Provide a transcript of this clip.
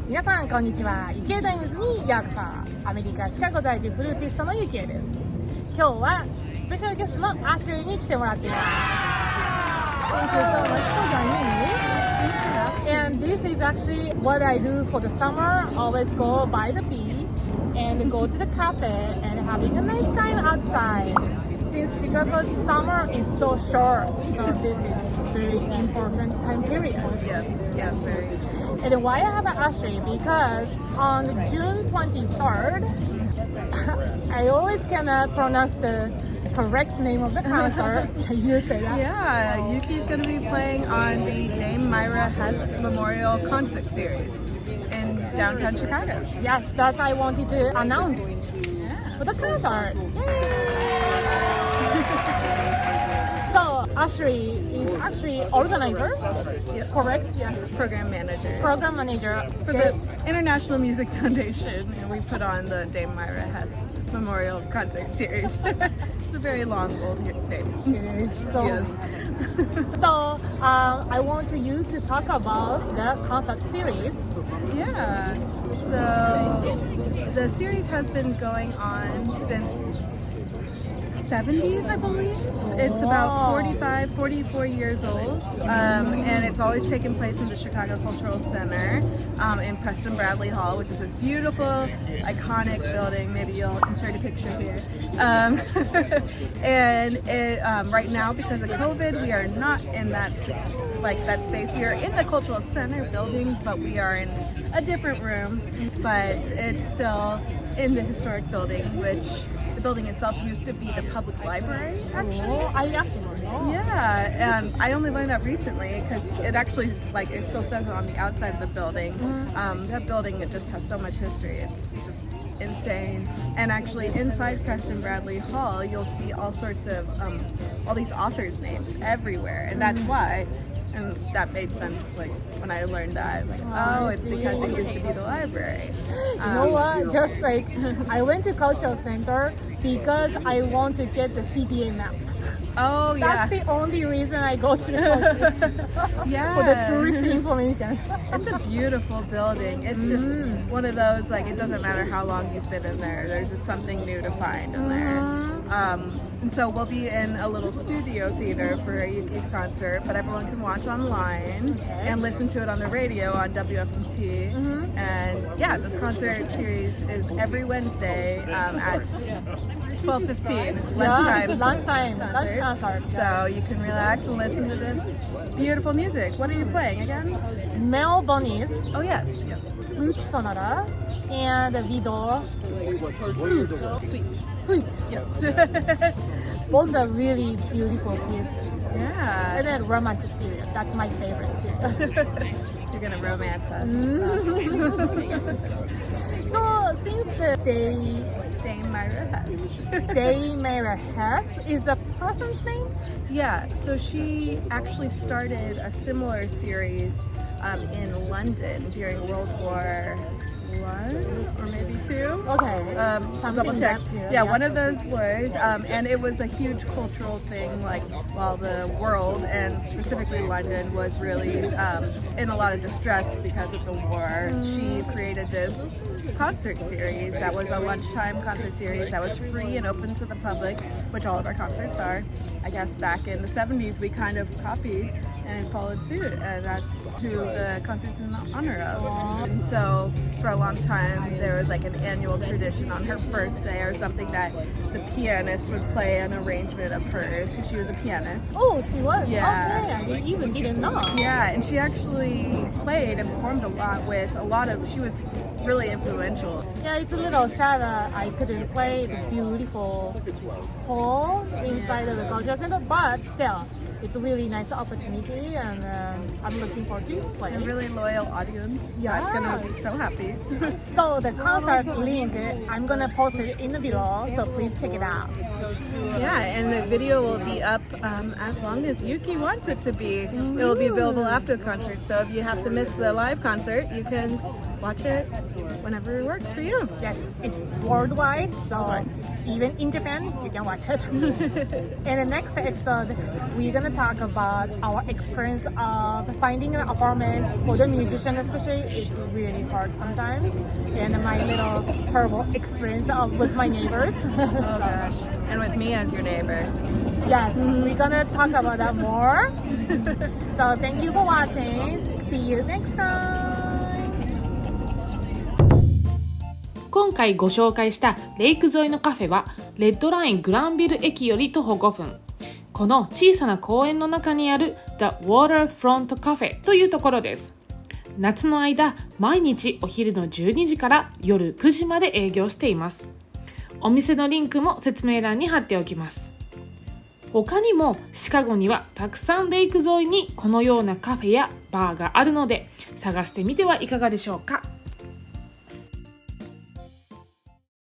皆さんこんにちは。ユキエタイムズにようこそ。アメリカシカゴ在住フルーティストのユキエです。今日はスペシャルゲストのアシュリーに来てもらっています。Thank you so much for joining me. And this is actually what I do for the summer. Always go by the beach and go to the cafe and having a nice time outside. Since Chicago's summer is so short, so this is very important time period. Yes, very. And why I have an ashtray? Because on June 23rd, I always cannot pronounce the correct name of the concert. Can you say that? Yeah, Yukie's going to be playing on the Dame Myra Hess Memorial Concert Series in downtown Chicago. Yes, that's I wanted to announce for the concert. So Ashley is actually organizer, Yes. correct? Yes, program manager. Program manager For the International Music Foundation, and we put on the Dame Myra Hess Memorial Concert Series. It's a very long old name. It is so. Yes. So I want you to talk about the concert series. Yeah. So the series has been going on since 70s, I believe. It's about 44 years old, and it's always taken place in the Chicago Cultural Center in Preston Bradley Hall, which is this beautiful, iconic building. Maybe you'll insert a picture here. And it, right now, because of COVID, we are not in that space. We are in the Cultural Center building, but we are in a different room. But it's still in the historic building, which the building itself used to be the public library, actually. Oh, I actually don't know. Yeah, and I only learned that recently because it actually, it still says it on the outside of the building. That building, it just has so much history. It's just insane. And actually, inside Preston Bradley Hall, you'll see all sorts of, all these authors' names everywhere. And that's why. And that made sense, when I learned that. It's because it used to be the library. You know what? Just I went to Cultural Center because I want to get the CTA map. Oh, yeah. That's the only reason I go to the Cultural Center. Yeah. For the tourist information. It's a beautiful building. It's just one of those, it doesn't matter how long you've been in there. There's just something new to find in there. And so we'll be in a little studio theater for Yukie's concert, but everyone can watch online and listen to it on the radio on WFMT. And yeah, this concert series is every Wednesday at 12:15. It's lunchtime. Lunch concert. So you can relax and listen to this beautiful music. What are you playing again? Melbonis, Oh yes. Flute Sonata, and Vidor Suite. Yes. Both are really beautiful pieces. Yeah. And then romantic period. That's my favorite period. You're gonna romance us. So since the Dame Myra Hess. Dame Myra Hess is a person's name? Yeah, so she actually started a similar series in London during World War I or maybe II. Okay. Double check. Period, Yeah, yes. one of those was, and it was a huge cultural thing. While the world and specifically London was really in a lot of distress because of the war, she created this concert series that was a lunchtime concert series that was free and open to the public, which all of our concerts are. I guess back in the 70s we kind of copied and followed suit, and that's who the concert's in honor of. And so for a long time there was an annual tradition on her birthday or something that the pianist would play an arrangement of hers, because she was a pianist. Oh, she was? Yeah. Okay, I didn't know. Yeah, and she actually played and performed she was really influential. Yeah, it's a little sad that I couldn't play the beautiful hall inside of the cultural center, but still, it's a really nice opportunity, and I'm looking forward to playing. A really loyal audience. Yeah. That's gonna be so happy. So the concert link, I'm gonna post it in the below, so please check it out. Yeah, and the video will be up as long as Yukie wants it to be. It will be available after the concert, so if you have to miss the live concert, you can watch it whenever it works for you. Yes, it's worldwide, so even in Japan, you can watch it. In the next episode, we're gonna talk about our experience of finding an apartment for the musician, especially. It's really hard sometimes, and my little terrible experience with my neighbors. Oh gosh. And with me as your neighbor. Yes, we're gonna talk about that more. So thank you for watching. See you next time. 今回ご紹介したレイク沿いのカフェはレッドライングランビル駅より徒歩5分、この小さな公園の中にある The Waterfront Cafe というところです。夏の間、毎日お昼の12時から夜9時まで営業しています。お店のリンクも説明欄に貼っておきます。他にもシカゴにはたくさんレイク沿いにこのようなカフェやバーがあるので探してみてはいかがでしょうか。